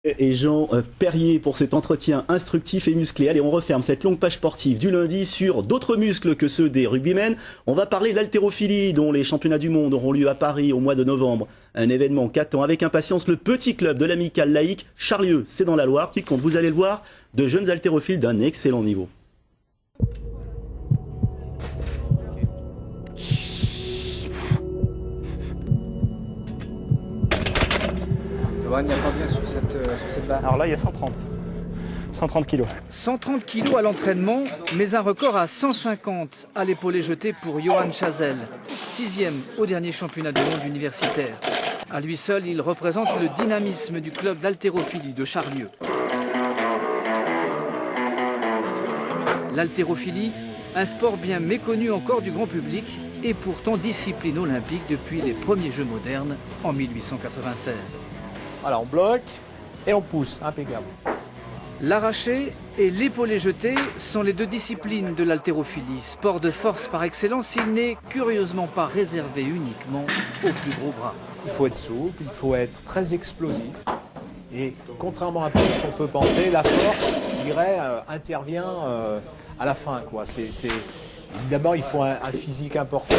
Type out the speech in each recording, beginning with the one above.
Et Jean Perrier pour cet entretien instructif et musclé. Allez, on referme cette longue page sportive du lundi sur d'autres muscles que ceux des rugbymen. On va parler d'haltérophilie dont les championnats du monde auront lieu à Paris au mois de novembre. Un événement qu'attend avec impatience le petit club de l'amicale laïque Charlieu. C'est dans la Loire qui compte, vous allez le voir, de jeunes haltérophiles d'un excellent niveau. Il n'y a pas bien sur cette barre. Alors là, il y a 130. 130 kilos. 130 kilos à l'entraînement, mais un record à 150 à l'épaulé jeté pour Johan Chazelle, 6e au dernier championnat du monde universitaire. À lui seul, il représente le dynamisme du club d'haltérophilie de Charlieu. L'haltérophilie, un sport bien méconnu encore du grand public et pourtant discipline olympique depuis les premiers Jeux modernes en 1896. Voilà, on bloque et on pousse, impeccable. L'arraché et l'épaulé jeté sont les deux disciplines de l'haltérophilie. Sport de force par excellence, il n'est curieusement pas réservé uniquement aux plus gros bras. Il faut être souple, il faut être très explosif. Et contrairement à tout ce qu'on peut penser, la force, je dirais, intervient à la fin, quoi. D'abord, il faut un physique important.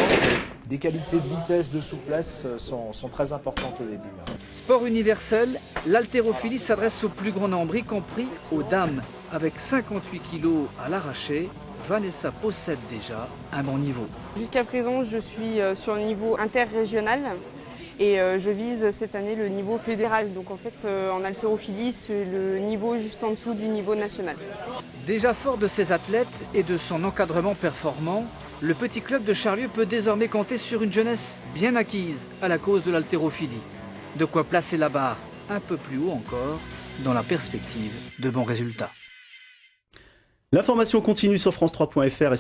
Des qualités de vitesse, de souplesse sont très importantes au début. Sport universel, l'haltérophilie s'adresse au plus grand nombre, y compris aux dames. Avec 58 kilos à l'arraché, Vanessa possède déjà un bon niveau. Jusqu'à présent, je suis sur le niveau interrégional et je vise cette année le niveau fédéral. Donc en fait, en haltérophilie, c'est le niveau juste en dessous du niveau national. Déjà fort de ses athlètes et de son encadrement performant, le petit club de Charlieu peut désormais compter sur une jeunesse bien acquise à la cause de l'haltérophilie. De quoi placer la barre un peu plus haut encore dans la perspective de bons résultats. L'information continue sur France3.fr.